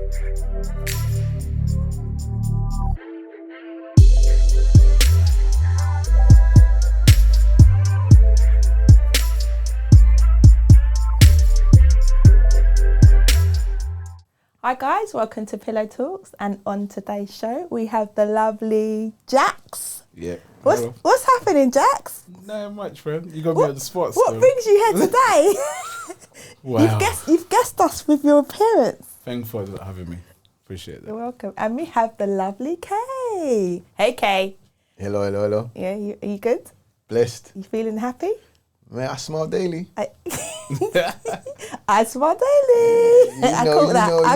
Hi guys, welcome to Pillow Talks, and on today's show we have the lovely Jax. Yeah. What's happening, Jax? Not much, friend. You got me on the spot. What brings you here today? Wow. You've guessed us with your appearance. Thanks for having me. Appreciate that. You're welcome. And we have the lovely Kay. Hey Kay. Hello, hello, hello. Yeah, are you good? Blessed. You feeling happy? Man, I smile daily. I smile daily. I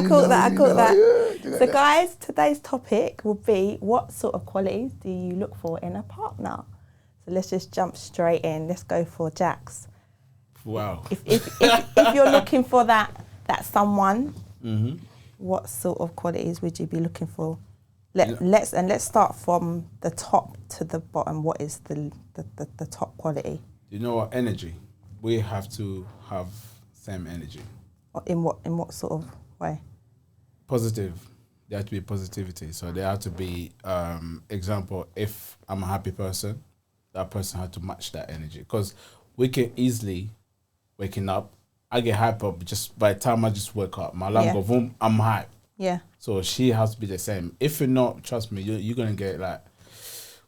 caught that. Yeah, so guys, today's topic will be, what sort of qualities do you look for in a partner? So let's just jump straight in. Let's go for Jax. Wow. If you're looking for that someone, what sort of qualities would you be looking for? Let's start from the top to the bottom. What is the top quality? You know what? Energy. We have to have same energy. In what sort of way? Positive. There have to be positivity. So there have to be, example, if I'm a happy person, that person had to match that energy. Because we can easily, waking up, I get hyper just by the time I just wake up. My alarm goes boom, I'm hype. Yeah. So she has to be the same. If you're not, trust me, you're going to get like,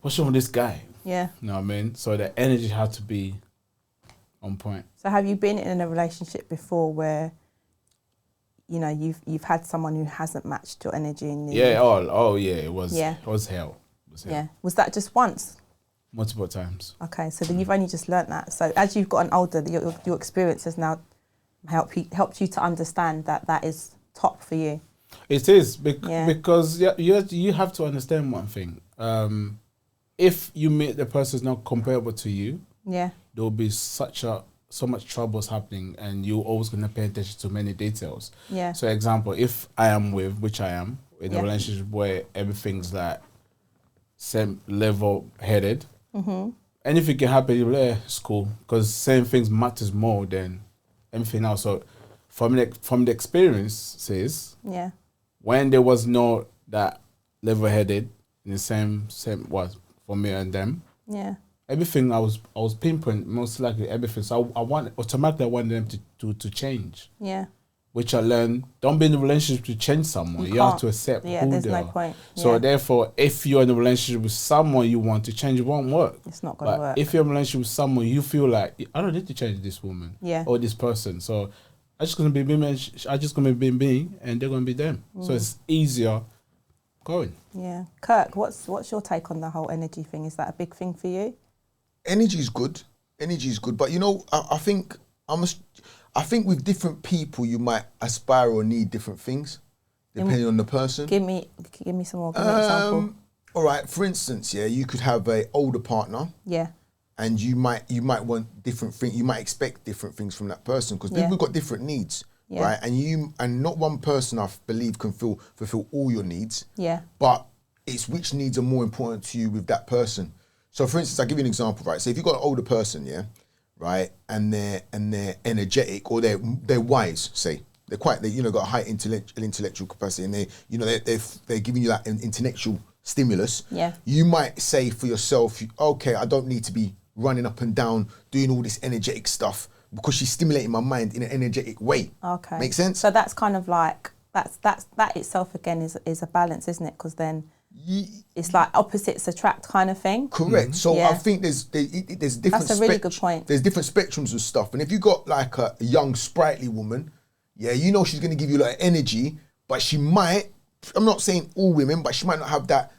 what's wrong with this guy? Yeah. You know what I mean? So the energy had to be on point. So have you been in a relationship before where, you know, you've had someone who hasn't matched your energy? And yeah. Oh yeah. It was hell. It was hell. Yeah. Was that just once? Multiple times. Okay. So then you've only just learnt that. So as you've gotten older, your experience has now helped you to understand that is top for you. It is because you have to understand one thing. If you meet the person who's not comparable to you, there will be so much troubles happening, and you're always going to pay attention to many details. Yeah. So, example, if I am which I am, in a relationship where everything's like same level headed, anything can happen. You're like, it's cool, because same things matters more than anything else. So, from the experiences, when there was no that level headed in the same was for me and them. Yeah. Everything I was pinpoint, most likely everything. So I want them to change. Yeah. Which I learned, don't be in a relationship to change someone. You have to accept who they are. There's no point. So therefore, if you're in a relationship with someone you want to change, it won't work. It's not going to work. If you're in a relationship with someone you feel like, I don't need to change this woman or this person. So I'm just going to be me, and they're going to be them. So it's easier going. Yeah. Kirk, what's your take on the whole energy thing? Is that a big thing for you? Energy is good, but you know, I think with different people you might aspire or need different things depending on the person. Give me some more. Give me an example. All right, for instance, you could have an older partner. Yeah. And you might want different things. You might expect different things from that person because people got different needs, right? And not one person, I believe, can fulfill all your needs. Yeah. But it's which needs are more important to you with that person. So, for instance, I'll give you an example, right? So, if you've got an older person, right, and they're energetic or they're wise, say they got a high intellectual capacity, and they're giving you that intellectual stimulus. Yeah. You might say for yourself, okay, I don't need to be running up and down doing all this energetic stuff because she's stimulating my mind in an energetic way. Okay. Make sense? So that's kind of like that itself again is a balance, isn't it? Because then. It's like opposites attract kind of thing. Correct. So I think there's different. That's a really good point. There's different spectrums of stuff, and if you got like a young sprightly woman, you know she's going to give you like energy, but she might. I'm not saying all women, but she might not have that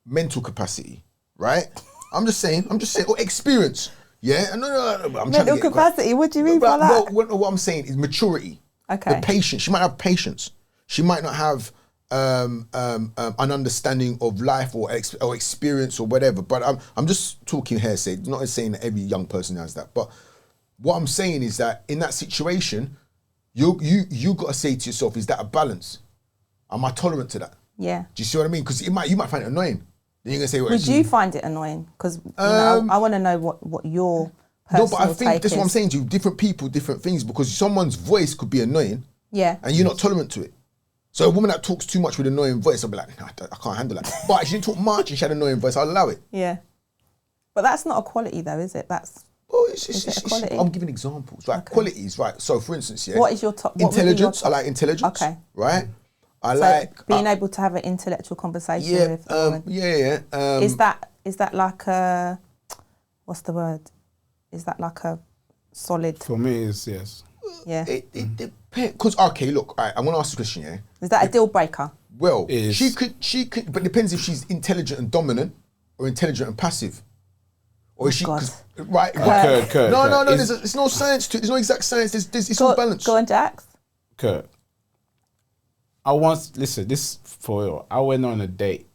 mental capacity, right? I'm just saying, or experience. Yeah. No. Mental capacity. What do you mean by that? What I'm saying is maturity. Okay. The patience. She might have patience. She might not have. An understanding of life or experience or whatever, but I'm just talking hearsay. Not saying that every young person has that, but what I'm saying is that in that situation, you got to say to yourself, is that a balance? Am I tolerant to that? Yeah. Do you see what I mean? Because you might find it annoying. Then you're gonna say, would you find it annoying? Because I want to know what your personal take is. No, but I think that's what I'm saying to you. Different people, different things. Because someone's voice could be annoying. Yeah. And you're not tolerant to it. So a woman that talks too much with an annoying voice, I'll be like, nah, I can't handle that. But if she didn't talk much and she had an annoying voice, I'll allow it. Yeah. But that's not a quality though, is it? That's... Well, I'm giving examples, right? Okay. Qualities, right? So for instance, yeah. What is your top? Intelligence. I like intelligence. Okay. Right? I so like... being able to have an intellectual conversation with the woman. Is that like a... What's the word? Is that like a solid... For me, it's yes. Yeah. It depends. Because, okay, look, all right, I'm going to ask a question, yeah? Is that a deal breaker? Well, she could, but it depends if she's intelligent and dominant or intelligent and passive. Or is she... Right. Kurt. No, there's no science to it. There's no exact science. It's all balanced. Go on, Jax. Kurt. Listen, this for real. I went on a date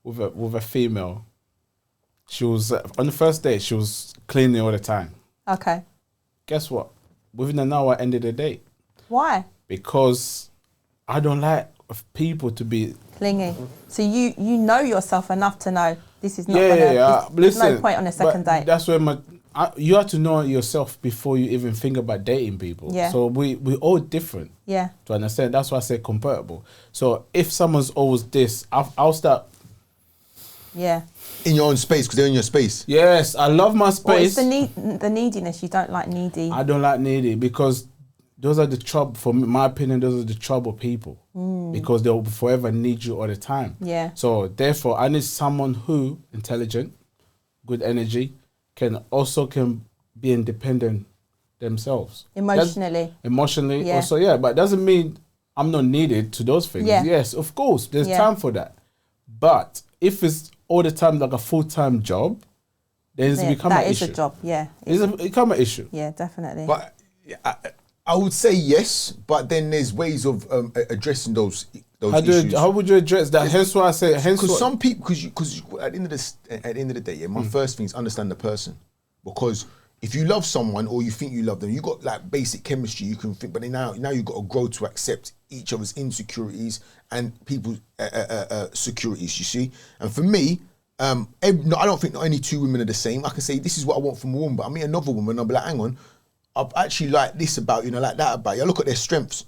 with a female. She was, on the first date, she was cleaning all the time. Okay. Guess what? Within an hour, I ended the date. Why? Because I don't like people to be... Clingy. So you know yourself enough to know this is not there's no point on a second date. That's where you have to know yourself before you even think about dating people. Yeah. So we're all different. Yeah. To understand. That's why I say compatible. So if someone's always this, I'll start... Yeah. In your own space, because they're in your space. Yes, I love my space. Well, it's the neediness. You don't like needy. I don't like needy because those are the trouble, for my opinion, those are the trouble people. Because they'll forever need you all the time. Yeah. So therefore, I need someone who, intelligent, good energy, can be independent themselves. Emotionally. Yeah. Also, yeah, but doesn't mean I'm not needed to those things. Yeah. Yes, of course, there's time for that. But if it's all the time like a full-time job, then it's become an issue. That is a job, yeah. It's become an issue. Yeah, definitely. But I would say yes, but then there's ways of addressing those issues. How would you address that? Hence why I say... Because some people... Because at the end of the day, my first thing is understand the person. Because if you love someone or you think you love them, you got like basic chemistry, you can think, but now you've got to grow to accept each other's insecurities and people's securities, you see? And for me, I don't think not any two women are the same. I can say, this is what I want from a woman, but I meet another woman, I'll be like, hang on, I actually like this about you, like that about you. I look at their strengths.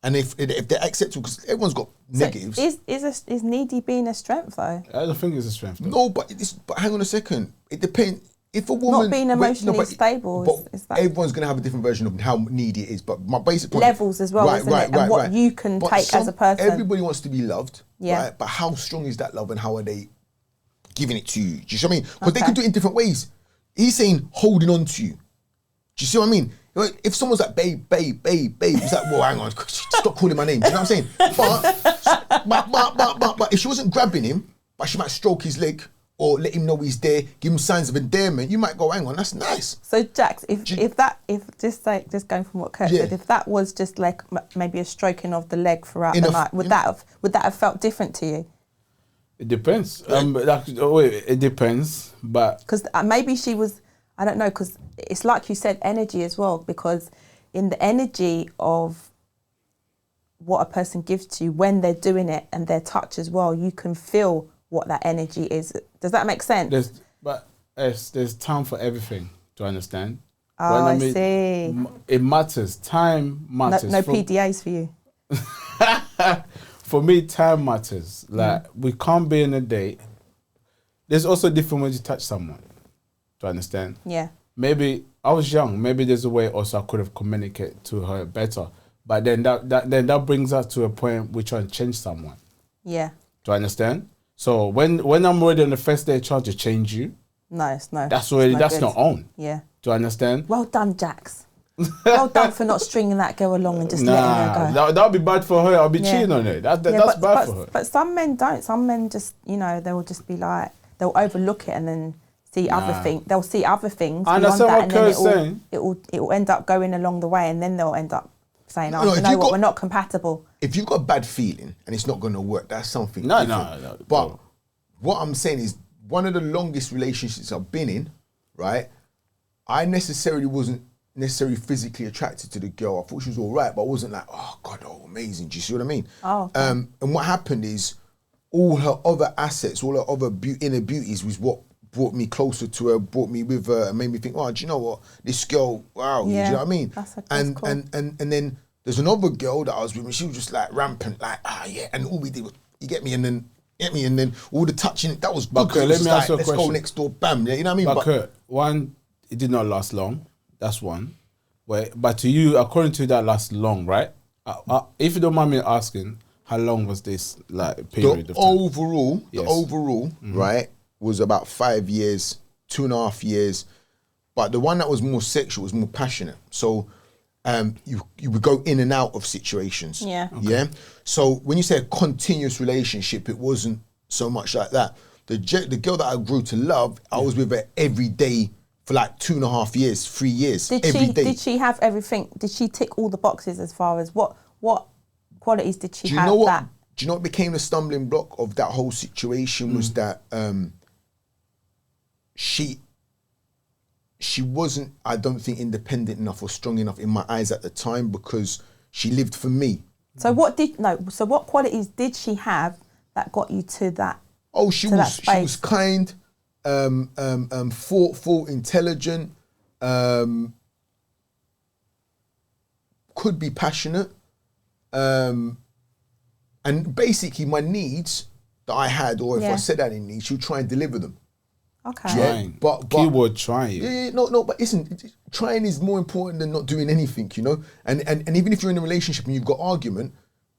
And if they're acceptable, because everyone's got negatives. Is needy being a strength, though? I don't think it's a strength. Though. No, but hang on a second. It depends. If a woman... Not being emotionally stable. Is that... Everyone's going to have a different version of how needy it is. But my basic point... Levels as well, isn't it? And what you can take as a person. Everybody wants to be loved. Yeah. Right? But how strong is that love and how are they giving it to you? Do you see what I mean? Because they can do it in different ways. He's saying holding on to you. Do you see what I mean? If someone's like, babe, it's like, well, hang on, stop calling my name. Do you know what I'm saying? But if she wasn't grabbing him, but she might stroke his leg or let him know he's there, give him signs of endearment, you might go, hang on, that's nice. So, Jax, if just going from what Kurt said, if that was just like maybe a stroking of the leg throughout the night, would that have felt different to you? It depends. It depends, but because maybe she was. I don't know, because it's like you said, energy as well, because in the energy of what a person gives to you when they're doing it and their touch as well, you can feel what that energy is. Does that make sense? There's time for everything, to understand. Oh, I see. It matters. Time matters. No PDAs for you? For me, time matters. Like, we can't be in a date. There's also different ways to touch someone. To understand? Yeah. Maybe I was young. Maybe there's a way also I could have communicated to her better. But then that brings us to a point we try to change someone. Yeah. To understand? So when I'm already on the first day trying to change you, that's not on. Yeah. To understand? Well done, Jax. Well done for not stringing that girl along and just letting her go. That'll be bad for her. I'll be cheating on her. That's bad for her. But some men don't. Some men just, they will just be like, they'll overlook it and then see other things. They'll see other things beyond that, and then it will end up going along the way, and then they'll end up saying, we're not compatible. If you've got a bad feeling and it's not going to work, that's something different. No. But what I'm saying is, one of the longest relationships I've been in, right, I wasn't necessarily physically attracted to the girl. I thought she was all right, but I wasn't like, oh, God, amazing. Do you see what I mean? Oh. Okay. And what happened is, all her other assets, all her other inner beauties was what brought me closer to her, brought me with her, and made me think, oh, do you know what? This girl, wow, do you know what I mean? That's cool. And then There's another girl that I was with, and she was just like rampant, like, and all we did was, you get me, and then all the touching, that was good. Kurt, let me ask you a let's question. go next door, bam, yeah, you know what I mean? But Kurt, one, it did not last long. That's one. But to you, according to that, last long, right? If you don't mind me asking, how long was this like period of time? The overall, right, was about 5 years, 2.5 years. But the one that was more sexual was more passionate. So you would go in and out of situations. Yeah. Okay. Yeah. So when you say a continuous relationship, it wasn't so much like that. The girl that I grew to love, I was with her every day for like 2.5 years, 3 years. Every day. Did she have everything? Did she tick all the boxes as far as what qualities did she have? That? Do you know what became the stumbling block of that whole situation was that she wasn't, I don't think, independent enough or strong enough in my eyes at the time because she lived for me. So what qualities did she have that got you to that? Oh, she was kind, thoughtful, intelligent, could be passionate, and basically my needs that I had, or if I said I didn't need, she would try and deliver them. Okay. Trying. But keyword trying. Yeah, no, but listen, trying is more important than not doing anything, you know? And even if you're in a relationship and you've got argument,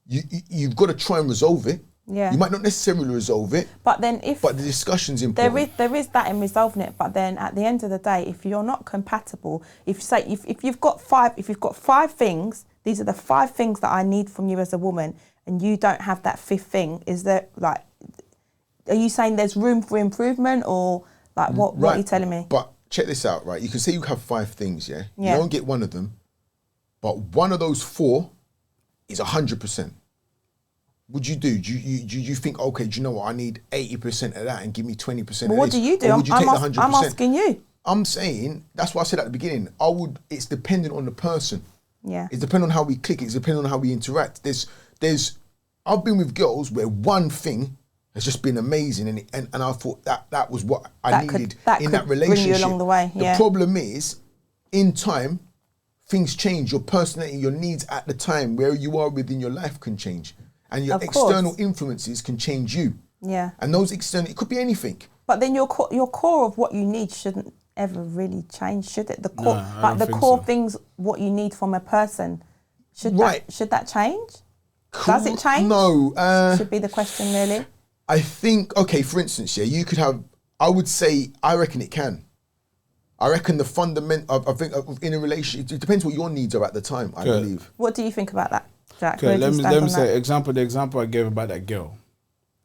you've got to try and resolve it. Yeah. You might not necessarily resolve it. But then but the discussion's important. There is that in resolving it, but then at the end of the day, if you're not compatible, if you've got five things, these are the 5 things that I need from you as a woman, and you don't have that 5th thing, is there like, are you saying there's room for improvement, or like what are you telling me? But check this out, right? You can say you have 5 things, yeah? Yeah. You don't get one of them, but one of those 4 is 100%. Would you do? Do you think, okay, do you know what? I need 80% of that and give me 20% of this. What do you do? Or would you take the 100%? I'm asking you. I'm saying, that's what I said at the beginning. It's dependent on the person. Yeah. It's dependent on how we click. It's dependent on how we interact. I've been with girls where one thing has just been amazing, and I thought that was what I needed in that relationship. Bring you along the way. Yeah. The problem is, in time, things change. Your personality, your needs at the time, where you are within your life can change. And your external influences can change you. Yeah. And those external, it could be anything. But then your core of what you need shouldn't ever really change, should it? The core, things, what you need from a person, should that change? Cool. Does it change? No. Should be the question, really. I think, okay, for instance, yeah, you could have, I reckon it can. I reckon the fundamental, I think in a relationship, it depends what your needs are at the time, I believe. What do you think about that, Jack? Okay, let me say, the example I gave about that girl.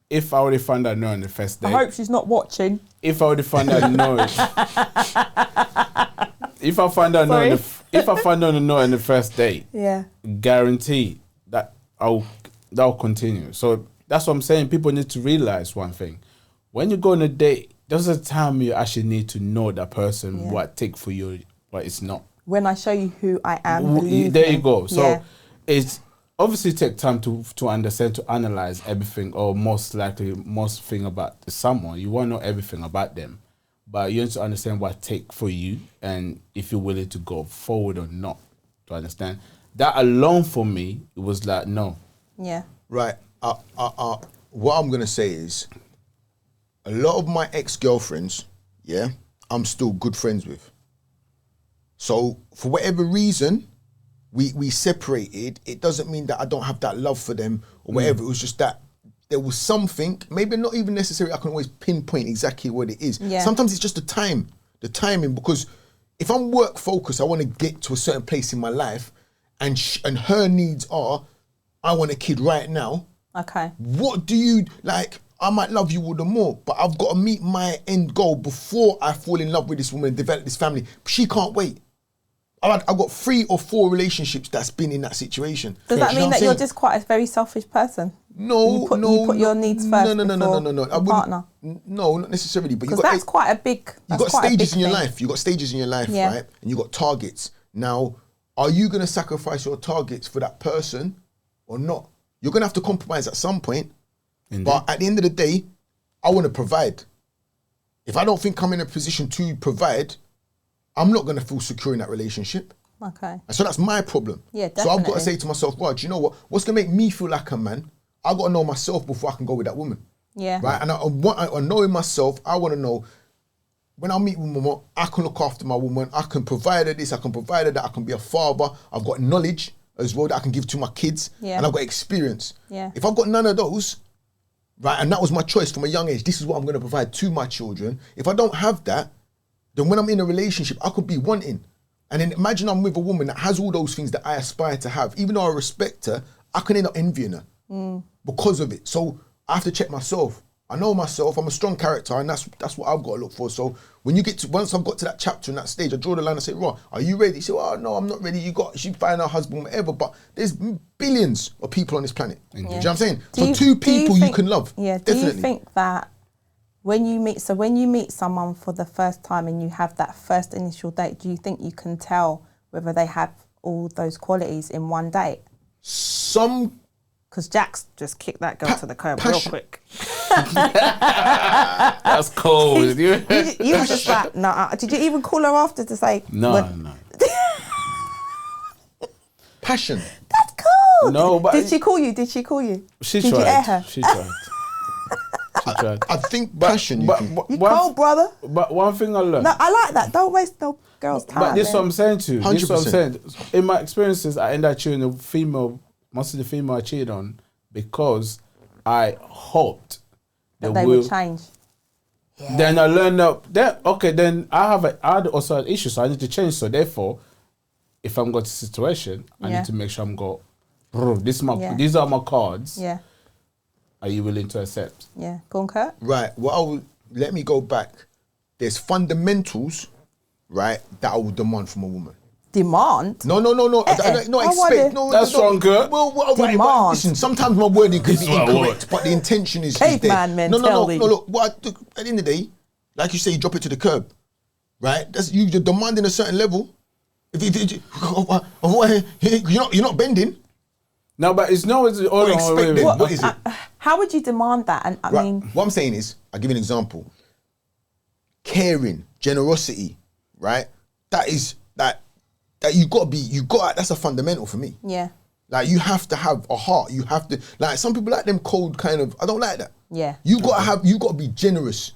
If I already found out no on the first date. I hope she's not watching. If I already found out no. If I find out no on the first date, guarantee that that'll continue. So that's what I'm saying. People need to realize one thing. When you go on a date, there's a time you actually need to know that person, what take for you, what it's not. When I show you who I am, there you go. So it's obviously take time to understand, to analyze everything, or most thing about someone. You won't know everything about them, but you need to understand what take for you, and if you're willing to go forward or not. To understand that alone for me, it was like no. Yeah. Right. What I'm gonna say is, a lot of my ex-girlfriends, I'm still good friends with. So for whatever reason, we separated. It doesn't mean that I don't have that love for them or whatever. It was just that there was something, maybe not even necessarily I can always pinpoint exactly what it is. Yeah. Sometimes it's just the timing, because if I'm work focused, I want to get to a certain place in my life, and her needs are, I want a kid right now. Okay. What do you like? I might love you all the more, but I've got to meet my end goal before I fall in love with this woman and develop this family. She can't wait. I've got 3 or 4 relationships that's been in that situation. Does that mean that you're just quite a very selfish person? No, you put your needs first. No. Partner. No, not necessarily. But because that's quite a big. You got stages in your life. You got stages in your life, right? And you got targets. Now, are you going to sacrifice your targets for that person or not? You're going to have to compromise at some point. Indeed. But at the end of the day, I want to provide. If I don't think I'm in a position to provide, I'm not going to feel secure in that relationship. Okay. And so that's my problem. Yeah, definitely. So I've got to say to myself, right, do you know what? What's going to make me feel like a man? I've got to know myself before I can go with that woman. Yeah. Right? And I knowing myself, I want to know when I meet with my woman, I can look after my woman. I can provide her this, I can provide her that. I can be a father. I've got knowledge as well that I can give to my kids. Yeah. And I've got experience. Yeah. If I've got none of those, right, and that was my choice from a young age, this is what I'm going to provide to my children. If I don't have that, then when I'm in a relationship, I could be wanting. And then imagine I'm with a woman that has all those things that I aspire to have. Even though I respect her, I can end up envying her because of it. So I have to check myself. I know myself, I'm a strong character, and that's what I've got to look for. So when you get to, once I've got to that chapter and that stage, I draw the line and say, right, are you ready? You say, oh no, I'm not ready. She find her husband, whatever, but there's billions of people on this planet. Do you know what I'm saying? So two people you can love. Yeah, definitely. Do you think that when you meet someone for the first time and you have that first initial date, do you think you can tell whether they have all those qualities in one date? Because Jax just kicked that girl to the curb real quick. That's cold. You were just like, nah. Did you even call her after to say? No. Passion. That's cool. No, but did she call you? She tried. Did you air her? She tried. I think passion. You cold, brother. But one thing I learned. No, I like that. Don't waste no girl's time. But this is what I'm saying to you. 100%. This is what I'm saying. In my experiences, I ended up choosing a female. Most of the female I cheated on because I hoped that they would change. Yeah. Then I learned that then I had also an issue, so I need to change. So therefore, if I'm got a situation, I need to make sure I'm these are my cards. Yeah. Are you willing to accept? Yeah. Go on, Kurt. Right. Well, let me go back. There's fundamentals, right, that I would demand from a woman. Demand? No. Expect. No, that's wrong, Kurt. Well, demand. Right, listen, sometimes my wording could be incorrect, but the intention is there. Caveman mentality. No. Look, at the end of the day, like you say, you drop it to the curb, right? That's you're demanding a certain level. If you're not bending. No, but it's no. It's wait. What is it? How would you demand that? And I mean, what I'm saying is, I'll give you an example. Caring, generosity, right? That is that that's a fundamental for me. Yeah. Like you have to have a heart. You have to, like, some people like them cold kind of, I don't like that. Yeah. You gotta be generous.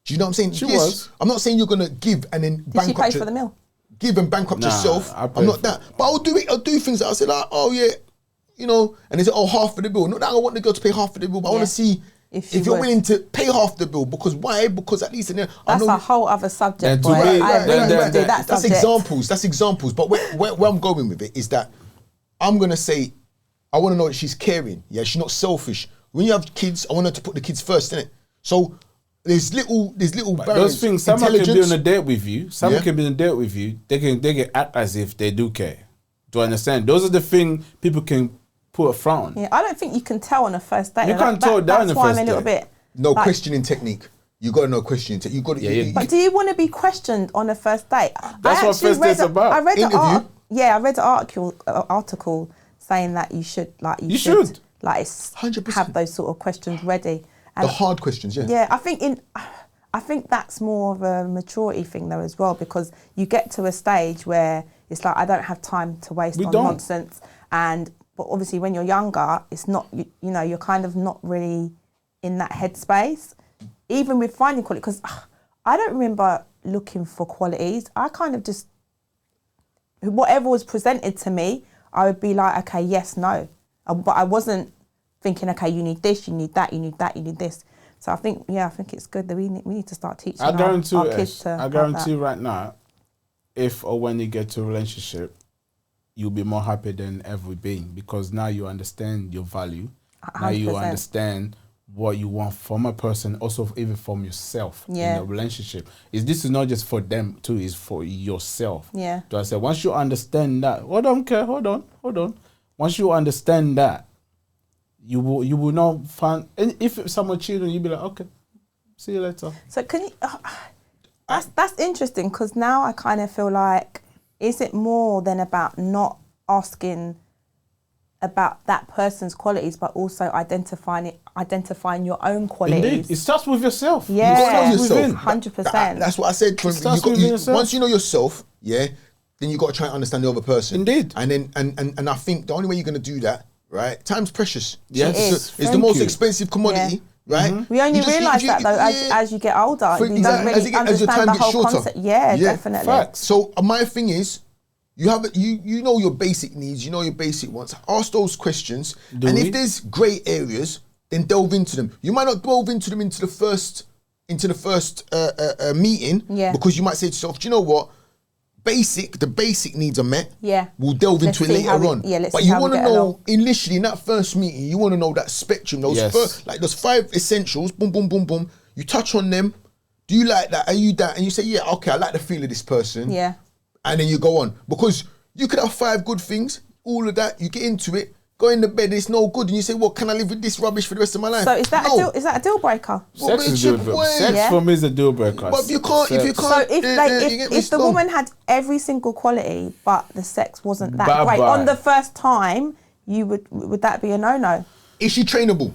Do you know what I'm saying? She was. I'm not saying you're gonna give and then did she pay for the meal? Give and bankrupt yourself. I'm not that. But I'll do things that I say like, oh yeah, you know, and they say, oh, half of the bill. Not that I want the girl to pay half of the bill, but I want to see if you're willing to pay half the bill. Because why? Because at least in there, that's a whole other subject, boy. That's examples. But where I'm going with it is that I'm gonna say, I want to know that she's caring. Yeah, she's not selfish. When you have kids, I want her to put the kids first, innit? So there's little barriers. Those things, someone can be on a date with you. Someone can be on a date with you. They can act as if they do care. Do you understand? Those are the things people can put a front on. Yeah, I don't think you can tell on a first date. You can't tell down on the first date. That's why I'm a little bit. No, questioning technique. You got to know questioning technique. You got to. But do you want to be questioned on a first date? That's what first date's about. I read interview. I read an article saying that you should like 100% have those sort of questions ready. And the hard questions, yeah. Yeah, I think that's more of a maturity thing though as well, because you get to a stage where it's like, I don't have time to waste on nonsense. But obviously when you're younger, it's not, you know, you're kind of not really in that headspace. Even with finding quality, because I don't remember looking for qualities. I kind of just, whatever was presented to me, I would be like, okay, yes, no. But I wasn't thinking, okay, you need this, you need that, you need that, you need this. So I think it's good that we need to start teaching our kids to. I guarantee you right now, if or when you get to a relationship, you'll be more happy than ever been, because now you understand your value. 100%. Now you understand what you want from a person, also even from yourself in a relationship. This is not just for them too, it's for yourself. Yeah. So I said, once you understand that, hold on. Once you understand that, you will not find, and if someone cheated, you'll be like, okay, see you later. So can you, that's interesting, because now I kind of feel like, is it more than about not asking about that person's qualities, but also identifying your own qualities? Indeed. It starts with yourself. Yeah, it starts with yourself. 100%. That's what I said. Once you know yourself, yeah, then you got to try and understand the other person. Indeed. And then and I think the only way you're going to do that, right? Time's precious. Yes. It's the most expensive commodity. Right? We only realise that though as you get older. You don't really understand the whole concept. Yeah, definitely. Facts. So my thing is, you know your basic needs, you know your basic wants. Ask those questions, if there's grey areas, then delve into them. You might not delve into them into the first meeting, because you might say to yourself, do you know what? The basic needs are met. Yeah. We'll delve into it later on. But you want to know initially in that first meeting, you want to know that spectrum, those those 5 essentials, boom, boom, boom, boom. You touch on them. Do you like that? Are you that? And you say, yeah, okay, I like the feel of this person. Yeah. And then you go on. Because you could have 5 good things, all of that, you get into it, go in the bed, it's no good, and you say, well, can I live with this rubbish for the rest of my life? So is that a deal breaker? Sex is a deal breaker. Sex for me is a deal breaker. But if you can't, so if the woman had every single quality, but the sex wasn't that great on the first time, would that be a no-no? Is she trainable?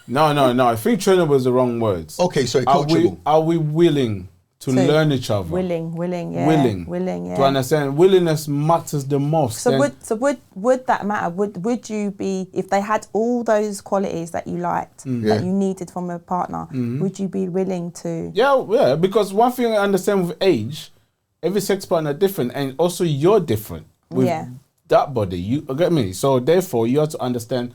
No. I think trainable is the wrong words. Okay, sorry, coachable. Are we willing to learn each other? Willing, yeah. Willing, yeah. To understand, willingness matters the most. So would that matter? Would you be, if they had all those qualities that you liked, that you needed from a partner, would you be willing to? Yeah, because one thing I understand with age, every sex partner is different, and also you're different with that body. You get me? So therefore, you have to understand,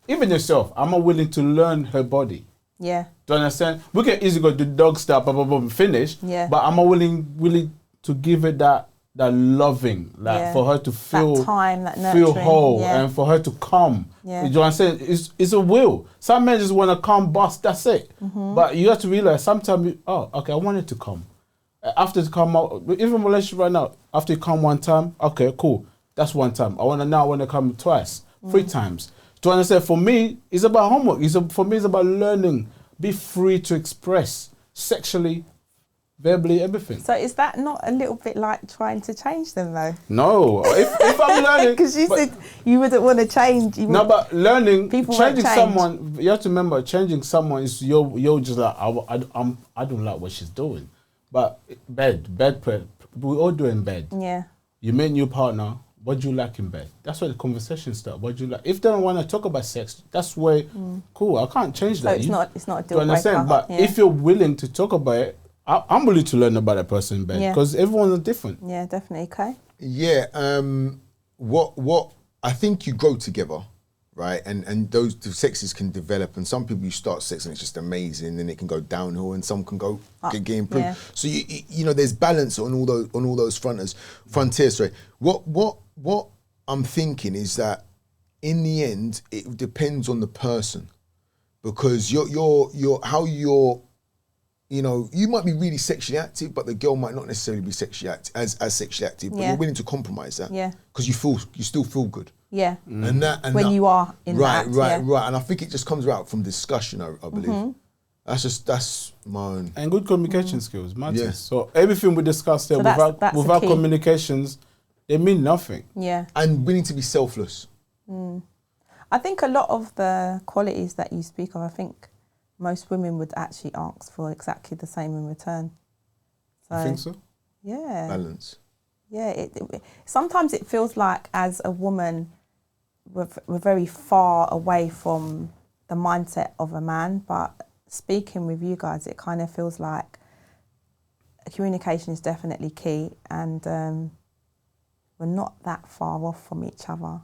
even yourself, I'm willing to learn her body. Yeah. Do you understand? We can easily go do dog stuff, finish. Yeah. But I'm willing to give it that loving, for her to feel that time, that nurturing, feel whole, and for her to come. Yeah. You know what I'm saying? It's a will. Some men just want to come, bust. That's it. But you have to realize sometimes. I wanted to come. After to come out, even relationship right now. After you come one time, okay, cool. That's one time. I want to come twice, 3 times. To understand, for me, it's about homework. For me, it's about learning. Be free to express sexually, verbally, everything. So is that not a little bit like trying to change them, though? No. If I'm learning... Because you said you wouldn't want to change. But learning, changing someone, you have to remember, changing someone is you're just like, I don't like what she's doing. But bed, we all do in bed. Yeah. You meet a new partner. What do you like in bed? That's where the conversation starts. What do you like? If they don't want to talk about sex, that's where, cool, I can't change that. So it's not a deal breaker. Understand? But if you're willing to talk about it, I'm willing to learn about that person in bed, because everyone's different. Yeah, definitely. Okay. Yeah. What I think you grow together, right? And those sexes can develop, and some people you start sex and it's just amazing, then it can go downhill, and some can go get improved. Yeah. So you know there's balance on all those frontiers. Sorry. What I'm thinking is that in the end it depends on the person, because you might be really sexually active, but the girl might not necessarily be sexually active, as sexually active, but you're willing to compromise that. Yeah. Because you still feel good. Yeah. And when you are in that. Right. And I think it just comes out from discussion, I believe. That's my own. And good communication skills matters. Yeah. So everything we discussed there, without communications, they mean nothing. Yeah. And willing to be selfless. I think a lot of the qualities that you speak of, I think most women would actually ask for exactly the same in return. So, you think so? Yeah. Balance. Yeah. Sometimes it feels like as a woman, we're very far away from the mindset of a man, but speaking with you guys, it kind of feels like communication is definitely key, and we're not that far off from each other,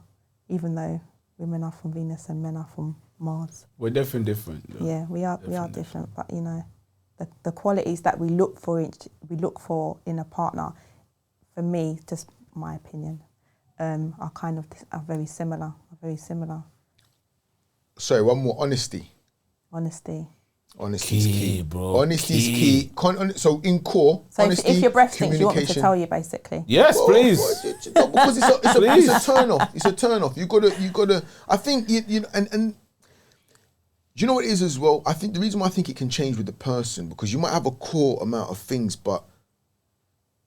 even though women are from Venus and men are from Mars. We're definitely different. Though. Yeah, we are different, but you know, the qualities that we look for in a partner, for me, just my opinion, are very similar. Sorry, one more. Honesty. Honesty is key, bro. Honesty is key. So in core, so honesty, if your breath stinks, you want me to tell you, basically? Yes, please. No, because it's a turn off. It's a turn off. You gotta. I think you know, and do you know what it is as well? I think the reason why I think it can change with the person, because you might have a core amount of things, but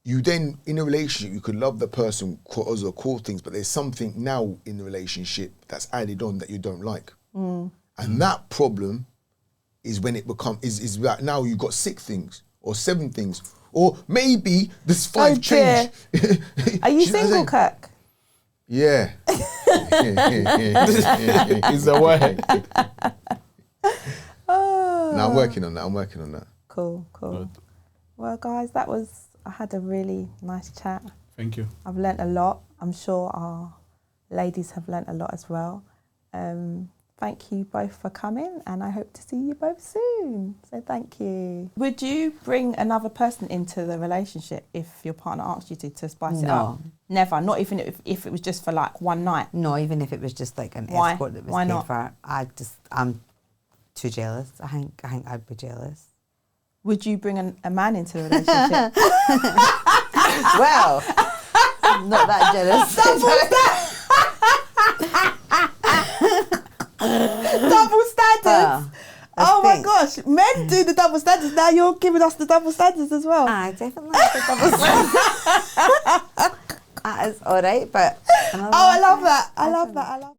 you then in a relationship you could love the person because of core things, but there's something now in the relationship that's added on that you don't like, and that problem is when it becomes is right now you've got 6 things or 7 things Or maybe there's 5 change. Are you single, Kirk? Yeah. Is that why? No, I'm working on that. Cool. Good. Well, guys, I had a really nice chat. Thank you. I've learnt a lot. I'm sure our ladies have learnt a lot as well. Thank you both for coming, and I hope to see you both soon. So thank you. Would you bring another person into the relationship if your partner asked you to spice it up? Never. Not even if it was just for like one night. No, even if it was just like an escort that was paid for. I'm too jealous. I think I'd be jealous. Would you bring a man into the relationship? Well, I'm not that jealous. Double standards. Oh my gosh, men do the double standards. Now you're giving us the double standards as well. I definitely like the double standards. That is all right, but I love that. I love that.